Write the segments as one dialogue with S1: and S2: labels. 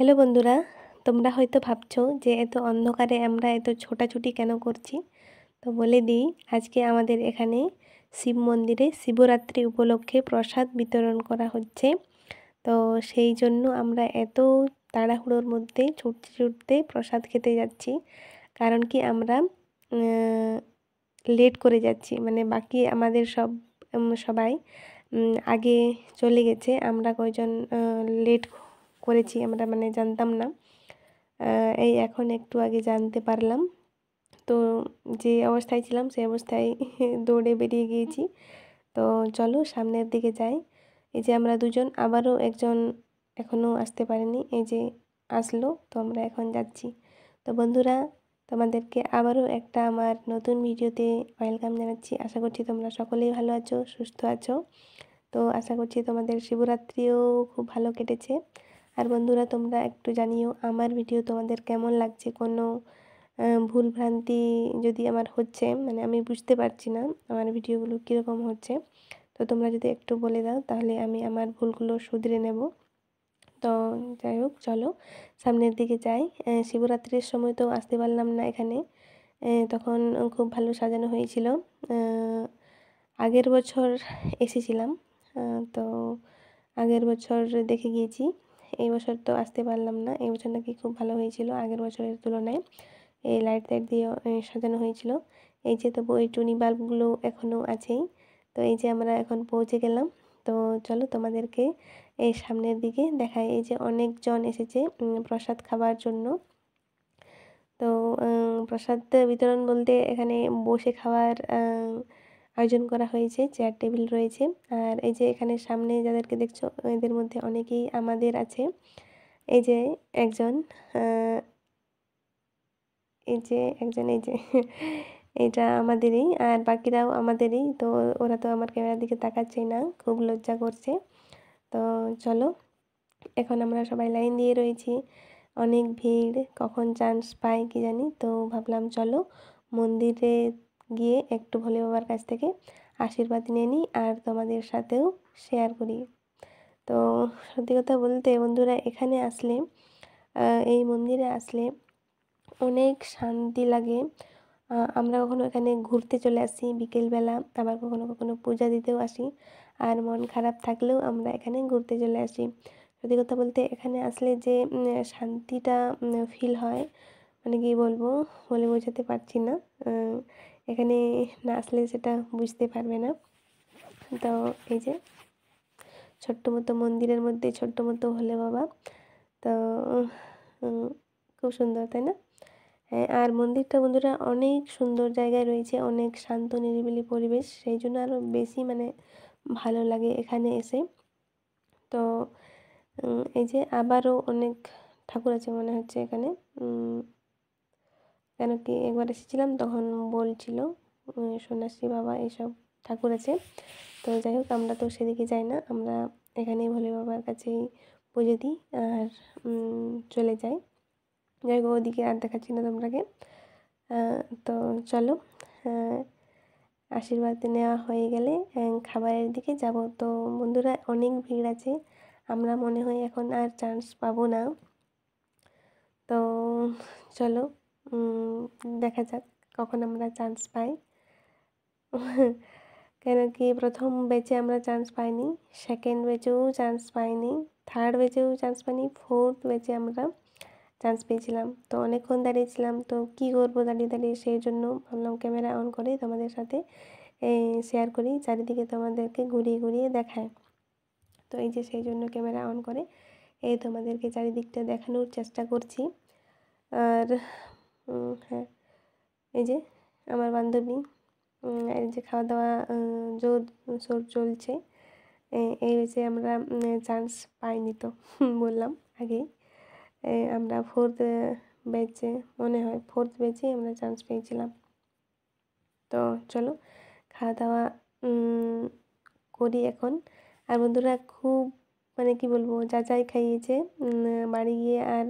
S1: Hello বন্ধুরা, তোমরা হয়তো ভাবছো যে এত অন্ধকারে আমরা এত ছোটাছুটি কেন করছি। তো বলে দিই, আজকে আমাদের এখানে শিব মন্দিরে শিবরাত্রি উপলক্ষে প্রসাদ বিতরণ করা হচ্ছে। তো সেই জন্য আমরা এত তাড়াহুড়োর মধ্যে ছুটতে ছুটতে প্রসাদ খেতে যাচ্ছি। কারণ কি আমরা লেট করে যাচ্ছি, মানে বাকি আমাদের সবাই আগে চলে গেছে। আমরা কয়জন লেট করেছি, আমরা মানে জানতাম না। এই এখন একটু আগে জানতে পারলাম। তো যে অবস্থায় ছিলাম সেই অবস্থায় দৌড়ে বেরিয়ে গিয়েছি। তো চলো সামনের দিকে যাই। এই যে আমরা দুজন, আবারও একজন এখনও আসতে পারেনি, এই যে আসলো। তো আমরা এখন যাচ্ছি। তো বন্ধুরা, তোমাদেরকে আবারও একটা আমার নতুন ভিডিওতে ওয়েলকাম জানাচ্ছি। আশা করছি তোমরা সকলেই ভালো আছো, সুস্থ আছো। তো আশা করছি তোমাদের শিবরাত্রিও খুব ভালো কেটেছে। আর বন্ধুরা, তোমরা একটু জানিও আমার ভিডিও তোমাদের কেমন লাগছে। কোনো ভুল ভ্রান্তি যদি আমার হচ্ছে, মানে আমি বুঝতে পারছি না আমার ভিডিওগুলো কীরকম হচ্ছে, তো তোমরা যদি একটু বলে দাও তাহলে আমি আমার ভুলগুলো শুধরে নেব। তো যাই হোক, চলো সামনের দিকে যাই। শিবরাত্রির সময় তো আসতে পারলাম না এখানে, তখন খুব ভালো সাজানো হয়েছিল। আগের বছর এসেছিলাম, তো আগের বছর দেখে গিয়েছি। এই বছর তো আসতে পারলাম না। এই বছর নাকি খুব ভালো হয়েছিল আগের বছরের তুলনায়। এই লাইট দিয়ে সাজানো হয়েছিল। এই যে তবু ওই টুনি বাল্বগুলো এখনও আছেই। তো এই যে আমরা এখন পৌঁছে গেলাম। তো চলো তোমাদেরকে এই সামনের দিকে দেখাই। এই যে অনেকজন এসেছে প্রসাদ খাওয়ার জন্য। তো প্রসাদ বিতরণ বলতে এখানে বসে খাওয়ার আয়োজন করা হয়েছে, চেয়ার টেবিল রয়েছে। আর এই যে এখানে সামনে যাদেরকে দেখছো, এদের মধ্যে অনেকেই আমাদের আছে। এই যে একজন, এই যে একজন, এই যে এটা আমাদেরই, আর বাকিরাও আমাদেরই। তো ওরা তো আমার ক্যামেরার দিকে তাকাচ্ছেই না, খুব লজ্জা করছে। তো চলো, এখন আমরা সবাই লাইন দিয়ে রয়েছি, অনেক ভিড়, কখন চান্স পাই কি জানি। তো ভাবলাম চলো মন্দিরে গিয়ে একটু ভোলে বাবার কাছ থেকে আশীর্বাদ নিয়ে নিই আর তোমাদের সাথেও শেয়ার করি। তো সত্যি কথা বলতে বন্ধুরা, এখানে আসলে, এই মন্দিরে আসলে অনেক শান্তি লাগে। আমরা কখনো এখানে ঘুরতে চলে আসি বিকেলবেলা, আবার কখনো কখনো পূজা দিতেও আসি। আর মন খারাপ থাকলেও আমরা এখানে ঘুরতে চলে আসি। সত্যি কথা বলতে এখানে আসলে যে শান্তিটা ফিল হয়, মানে কী বলবো, বলে বোঝাতে পারছি না। এখানে না আসলে সেটা বুঝতে পারবে না। তো এই যে ছোট্ট মতো মন্দিরের মধ্যে ছোট্ট মতো ভোলে বাবা। তো খুব সুন্দর, তাই না? হ্যাঁ, আর মন্দিরটা বন্ধুরা অনেক সুন্দর জায়গায় রয়েছে, অনেক শান্ত নিরিবিলি পরিবেশ, সেই জন্য আরও বেশি মানে ভালো লাগে এখানে এসে। তো এই যে আবারও অনেক ঠাকুর আছে মনে হচ্ছে এখানে। কেন কি একবার এসেছিলাম তখন বলছিল সন্ন্যাসী বাবা এইসব ঠাকুর আছে। তো যাই হোক, আমরা তো সেদিকে যাই না, আমরা এখানেই ভোলে বাবার কাছেই পুজো দিই আর চলে যাই। যাই হোক, ওদিকে আর দেখাচ্ছি না তোমরাকে। তো চলো, আশীর্বাদ নেওয়া হয়ে গেলে খাবারের দিকে যাব। তো বন্ধুরা, অনেক ভিড় আছে, আমরা মনে হয় এখন আর চান্স পাবো না। তো চলো দেখা যাক কখন আমরা চান্স পাই। কেন কি প্রথম ব্যাচে আমরা চান্স পাইনি, সেকেন্ড ব্যাচেও চান্স পাইনি, থার্ড ব্যাচেও চান্স পাইনি, ফোর্থ ব্যাচে আমরা চান্স পেয়েছিলাম। তো অনেকক্ষণ দাঁড়িয়েছিলাম, তো কী করবো দাঁড়িয়ে দাঁড়িয়ে, সেই জন্য ভাবলাম ক্যামেরা অন করে তোমাদের সাথে শেয়ার করি, চারিদিকে তোমাদেরকে ঘুরিয়ে ঘুরিয়ে দেখায়। তো এই যে সেই জন্য ক্যামেরা অন করে এই তোমাদেরকে চারিদিকটা দেখানোর চেষ্টা করছি। আর হ্যাঁ, এই যে আমার বান্ধবী, এই যে খাওয়া দাওয়া জোর সোর চলছে। এই হয়েছে, আমরা চান্স পাইনি তো বললাম আগেই। আমরা ফোর্থ ব্যাচে, মনে হয় ফোর্থ ব্যাচে আমরা চান্স পেয়েছিলাম। তো চলো খাওয়া দাওয়া করি এখন। আর বন্ধুরা, খুব মানে কি বলবো, যা যাই খাইয়েছে, বাড়ি গিয়ে আর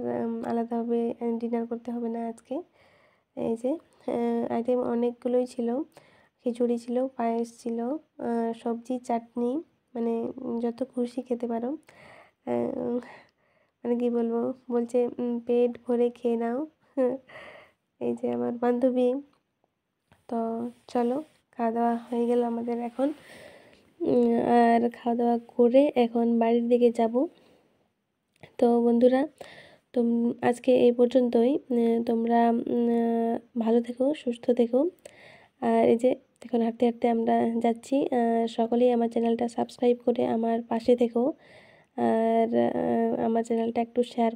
S1: আলাদাভাবে ডিনার করতে হবে না আজকে। এই যে আইটেম অনেকগুলোই ছিল, খিচুড়ি ছিল, পায়েস ছিল, সবজি, চাটনি, মানে যত খুশি খেতে পারো। মানে কি বলবো, বলছে পেট ভরে খেয়ে নাও। এই যে আমার বান্ধবী। তো চলো, খাওয়া দাওয়া হয়ে গেল আমাদের এখন। আর খাওয়া দাওয়া করে এখন বাড়ির দিকে যাব। তো বন্ধুরা, আজকে এই পর্যন্তই। তোমরা ভালো থেকো, সুস্থ থেকো। আর এই যে এখন হাঁটতে হাঁটতে আমরা যাচ্ছি। সকলেই আমার চ্যানেলটা সাবস্ক্রাইব করে আমার পাশে থেকো। আর আমার চ্যানেলটা একটু শেয়ার